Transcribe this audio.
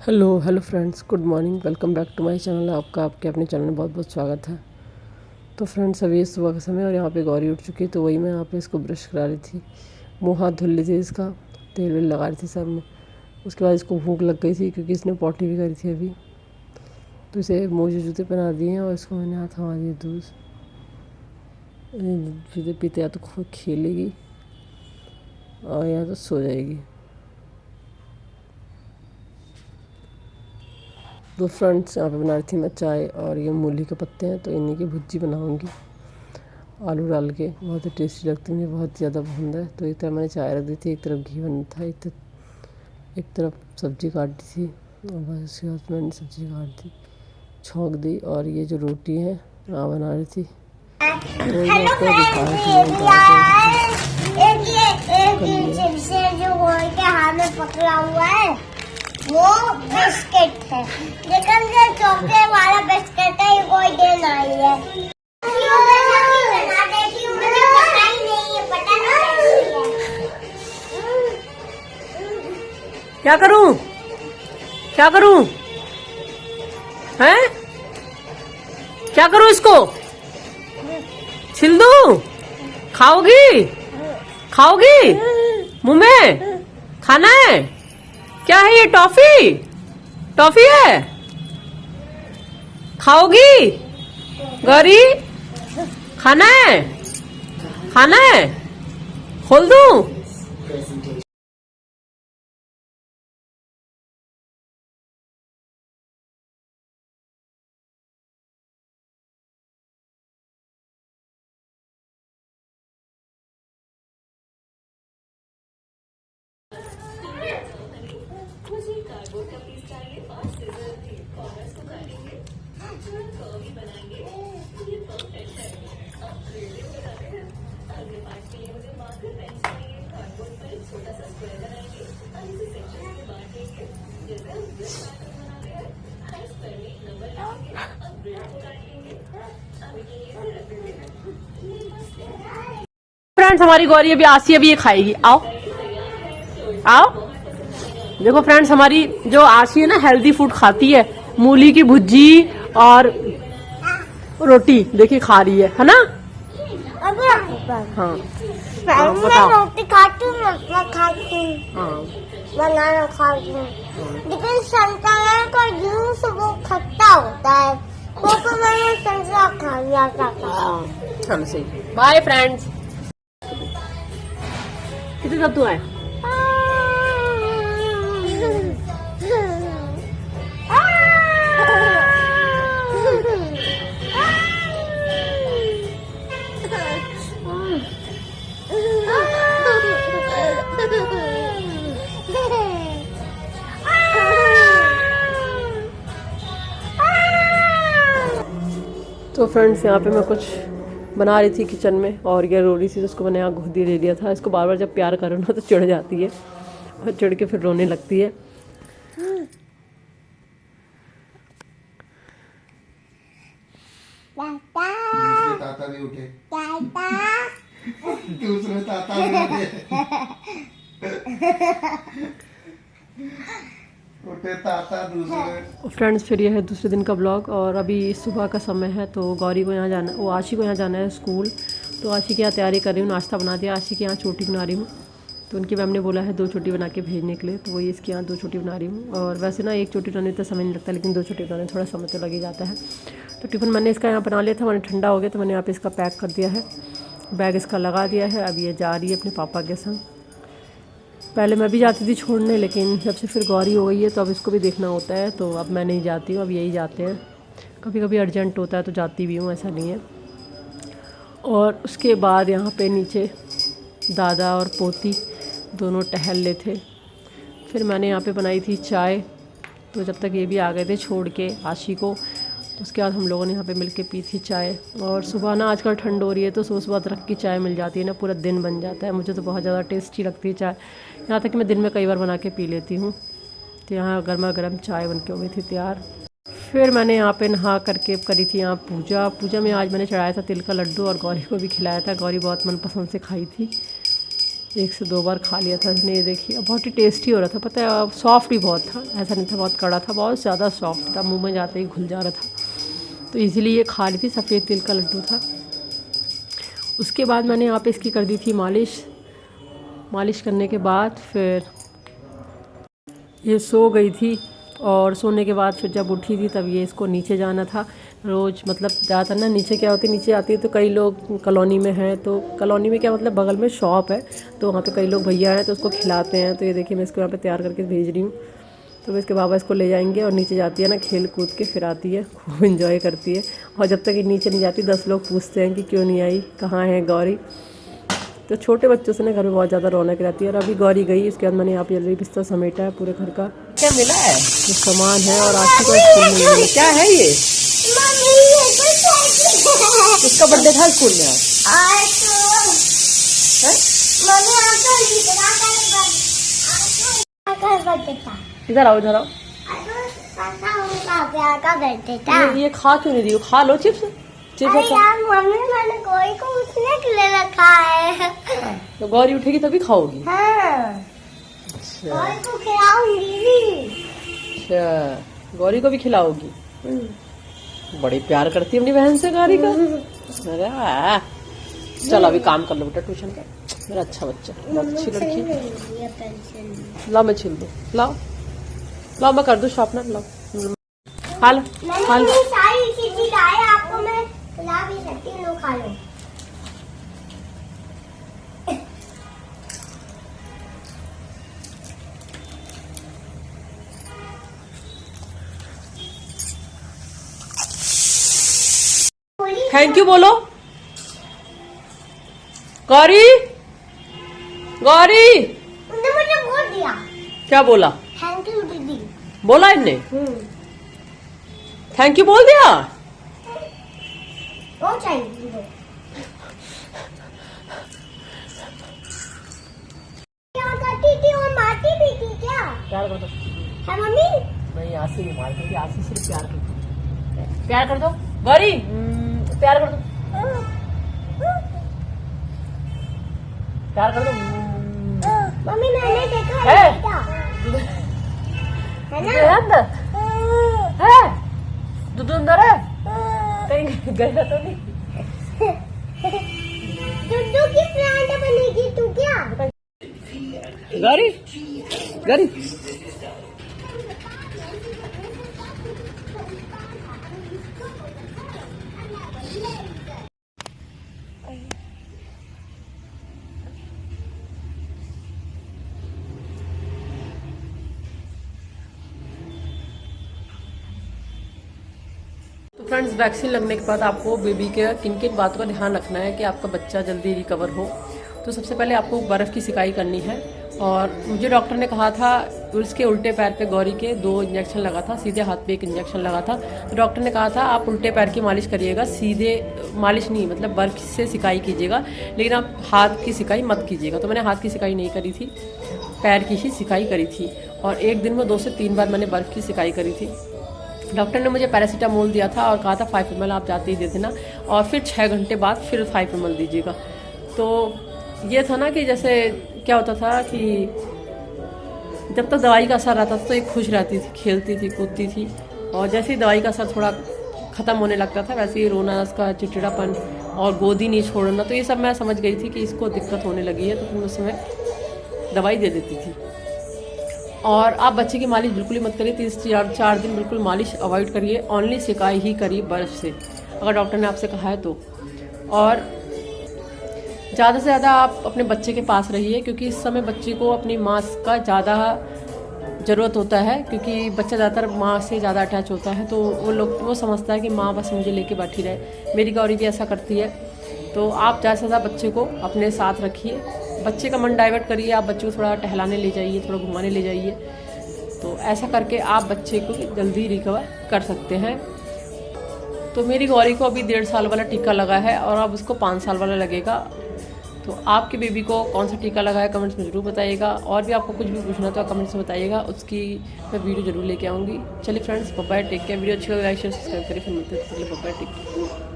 Hello friends, good morning. Welcome back to my channel. आपका आपके अपने चैनल में बहुत बहुत स्वागत है। तो फ्रेंड्स, अभी सुबह का समय और यहाँ पे गौरी उठ चुकी है, तो वही मैं यहाँ पे इसको ब्रश करा रही थी, मुँह हाथ धुल ली थी, इसका तेल वेल लगा रही थी सब में। उसके बाद इसको भूख लग गई थी क्योंकि इसने पॉटी भी करी थी अभी, तो इसे मोजे जूते पहना दिए हैं और इसको मैंने हाथ थमा दिए दूध जूते पीते, या तो खूब खेलेगी और या तो सो जाएगी। तो फ्रेंड्स, यहाँ पे बना रही थी मैं चाय, और ये मूली के पत्ते हैं तो इन्हीं की भुर्जी बनाऊंगी आलू डाल के। बहुत ही टेस्टी लगती है, मुझे बहुत ज़्यादा पसंद है। तो एक तरफ मैंने चाय रख दी थी, एक तरफ घी बना था, एक तरफ सब्ज़ी काट दी थी, और बस उसके बाद मैंने सब्ज़ी काट दी, छौंक दी। और ये जो रोटी है बना रही थी, तो वही मैं आपको दिखा रही थी। पकड़ा हुआ है वो बिस्किट है, लेकिन जो चॉकलेट वाला बिस्किट है ये कोई दे नहीं है। बना देती हूँ, मुझे पता ही नहीं है, पता नहीं है। क्या करूं हैं? क्या करूं? इसको छिल दूं? खाओगी मुंह में खाना है? क्या है ये? टॉफी है? खाओगी गौरी? खाना है? खोल दूं? फ्रेंड्स, हमारी गौरी अभी आसी अभी ये खाएगी। आओ देखो फ्रेंड्स, हमारी जो आशी है ना, हेल्दी फूड खाती है। मूली की भुर्जी और रोटी देखिए खा रही है ना? हाँ, मैं रोटी खाती हूँ, मैं खाती हूँ, बनाना खाती हूँ, लेकिन संतरा का जूस वो खट्टा होता है, तो मैंने संतरा खा लिया था। चलो सही। Bye friends. कितने सत्तू है? तो फ्रेंड्स, यहाँ पे मैं कुछ बना रही थी किचन में, और ये रो रही थी, तो उसको मैंने यहाँ गोदी ले लिया था। इसको बार बार जब प्यार करो ना तो चिढ़ जाती है, और चिढ़ के फिर रोने लगती है। दूसरे ताता भी उठे। दूसरे ताता भी उठे ताता दूसरे। फ्रेंड्स, फिर यह है दूसरे दिन का ब्लॉग, और अभी सुबह का समय है। तो गौरी को यहाँ जाना, वो आशी को यहाँ जाना है स्कूल। तो आशी की यहाँ तैयारी कर रही हूँ, नाश्ता बना दिया। आशी की यहाँ चोटी बना रही हूँ, तो उनकी मैम ने बोला है 2 चोटी बना के भेजने के लिए, तो वही इसके यहाँ 2 चोटी बना रही हूँ। और वैसे ना 1 चोटी बनाने तो समय नहीं लगता, लेकिन 2 चोटी बनाने थोड़ा समय तो लग ही जाता है। तो टिफ़िन मैंने इसका यहाँ बना लिया था, मैंने ठंडा हो गया तो मैंने यहाँ पे इसका पैक कर दिया है, बैग इसका लगा दिया है। अब ये जा रही है अपने पापा के संग। पहले मैं भी जाती थी छोड़ने, लेकिन जब से फिर गौरी हो गई है तो अब इसको भी देखना होता है, तो अब मैं नहीं जाती हूँ, अब यही जाते हैं। कभी कभी अर्जेंट होता है तो जाती भी हूँ, ऐसा नहीं है। और उसके बाद यहाँ पे नीचे दादा और पोती दोनों टहल ले थे। फिर मैंने यहाँ पे बनाई थी चाय, तो जब तक ये भी आ गए थे छोड़ के आशी को, तो उसके बाद हम लोगों ने यहाँ पे मिलके पी थी चाय। और सुबह ना आजकल ठंड हो रही है, तो सुबह अदरक की चाय मिल जाती है ना, पूरा दिन बन जाता है। मुझे तो बहुत ज़्यादा टेस्टी लगती है चाय, यहाँ तक कि मैं दिन में कई बार बना के पी लेती हूँ। तो यहाँ गर्मा गर्म चाय बन के हो गई थी तैयार। फिर मैंने यहाँ पे नहा करके करी थी यहाँ पूजा में आज मैंने चढ़ाया था तिल का लड्डू, और गौरी को भी खिलाया था। गौरी बहुत मनपसंद से खाई थी। 1 से 2 बार खा लिया था इसने। ये देखिए बहुत ही टेस्टी हो रहा था, पता है सॉफ्ट भी बहुत था, ऐसा नहीं था बहुत कड़ा था, बहुत ज़्यादा सॉफ्ट था, मुंह में जाते ही घुल जा रहा था। तो इजीली ये खा ली थी। सफ़ेद तिल का लड्डू था। उसके बाद मैंने यहाँ पे इसकी कर दी थी मालिश करने के बाद फिर ये सो गई थी। और सोने के बाद फिर जब उठी थी तब ये इसको नीचे जाना था रोज़, मतलब ज़्यादातर ना नीचे क्या होती है, नीचे आती है तो कई लोग कॉलोनी में हैं, तो कॉलोनी में क्या मतलब बगल में शॉप है, तो वहाँ पे कई लोग भैया हैं तो उसको खिलाते हैं। तो ये देखिए मैं इसको यहाँ पे तैयार करके भेज रही हूँ। तो इसके बाबा इसको ले जाएंगे और नीचे जाती है ना, खेल कूद के फिर आती है, खूब इन्जॉय करती है। और जब तक ये नीचे नहीं जाती 10 लोग पूछते हैं कि क्यों नहीं आई, कहाँ है गौरी। तो छोटे बच्चों से ना घर में बहुत ज़्यादा रौनक रहती है। और अभी गौरी गई, उसके बाद मैंने यहाँ पे जल्दी बिस्तर समेटा है पूरे घर का। क्या मिला है? जो सामान है और आशी को स्कूल में मिला। क्या है ये? किसका बर्थडे था स्कूल में आज? इधर आओ इधर आओ। ये खा क्यों नहीं दी? खा लो चिप्स मम्मी मैंने गौरी को उसने के लिए रखा है। तो गौरी उठेगी तभी खाओगी। हाँ। गौरी को खिलाऊंगी। अच्छा गौरी को भी खिलाओगी। बड़ी प्यार करती है अपनी बहन से गौरी का। अरे वाह। चलो अभी काम कर लो बेटा, ट्यूशन का। मेरा अच्छा बच्चा, बहुत अच्छी लड़की। लाओ मैं छिल दूँ, लाओ लाओ मैं कर दूँ शार्पनर, लाओ हाल हाल। सारी चीजें खाए आपको मैं खिला भी सकती हूँ, लो खा लो। थैंक यू बोलो। गौरी गौरी उन्होंने मुझे बोल दिया। क्या बोला? थैंक यू दीदी। बोला इनने? थैंक यू बोल दिया। वो चाहिए क्या करती थी और मारती भी थी क्या? प्यार कर दो। है मम्मी? नहीं आशी नहीं मार करती, आशी सिर्फ प्यार करती है। प्यार कर दो गौरी, प्यार कर दो, प्यार कर दो। मम्मी मैंने देखा है? है दूध ना? अंदर है, दूध अंदर है, कहीं गया तो नहीं? दुद्धू की प्लांट बनेगी तू क्या? गौरी गौरी तो फ्रेंड्स वैक्सीन लगने के बाद आपको बेबी के किन किन बातों का ध्यान रखना है कि आपका बच्चा जल्दी रिकवर हो। तो सबसे पहले आपको बर्फ़ की सिकाई करनी है। और मुझे डॉक्टर ने कहा था उसके उल्टे पैर पे गौरी के 2 इंजेक्शन लगा था, सीधे हाथ पे 1 इंजेक्शन लगा था। तो डॉक्टर ने कहा था आप उल्टे पैर की मालिश करिएगा, सीधे मालिश नहीं, मतलब बर्फ़ से सिकाई कीजिएगा, लेकिन आप हाथ की सिकाई मत कीजिएगा। तो मैंने हाथ की सिकाई नहीं करी थी, पैर की ही सिकाई करी थी। और एक दिन में 2 से 3 बार मैंने बर्फ़ की सिकाई करी थी। डॉक्टर ने मुझे पैरासीटामोल दिया था और कहा था 5 ml आप जाते ही दे देना, और फिर 6 घंटे बाद फिर 5 ml दीजिएगा। तो ये था ना कि जैसे क्या होता था कि जब तक दवाई का असर रहता था तो ये खुश रहती थी, खेलती थी, कूदती थी, और जैसे ही दवाई का असर थोड़ा ख़त्म होने लगता था वैसे ही रोना, उसका चिड़चिड़ापन और गोदी नहीं छोड़ना, तो ये सब मैं समझ गई थी कि इसको दिक्कत होने लगी है। तो फिर उस समय दवाई दे देती थी। और आप बच्चे की मालिश बिल्कुल ही मत करिए, 3-4 दिन बिल्कुल मालिश अवॉइड करिए, ओनली सिकाई ही करिए बर्फ़ से, अगर डॉक्टर ने आपसे कहा है तो। और ज़्यादा से ज़्यादा आप अपने बच्चे के पास रहिए, क्योंकि इस समय बच्चे को अपनी माँ का ज़्यादा ज़रूरत होता है, क्योंकि बच्चा ज़्यादातर माँ से ज़्यादा अटैच होता है। तो वो समझता है कि माँ बस मुझे लेके बैठी रहे। मेरी गौरी भी ऐसा करती है। तो आप ज़्यादा से ज़्यादा बच्चे को अपने साथ रखिए, बच्चे का मन डाइवर्ट करिए, आप बच्चे को थोड़ा टहलाने ले जाइए, थोड़ा घुमाने ले जाइए। तो ऐसा करके आप बच्चे को जल्दी रिकवर कर सकते हैं। तो मेरी गौरी को अभी 1.5 साल वाला टीका लगा है और अब उसको 5 साल वाला लगेगा। तो आपके बेबी को कौन सा टीका लगा है कमेंट्स में ज़रूर बताइएगा, और भी आपको कुछ भी पूछना तो कमेंट्स में बताइएगा, उसकी मैं वीडियो ज़रूर लेके आऊँगी। चलिए friends, bye, take care. Video अच्छी लगे लाइक शेयर सब्सक्राइब करिए, फिर मिलते हैं। Bye, take care.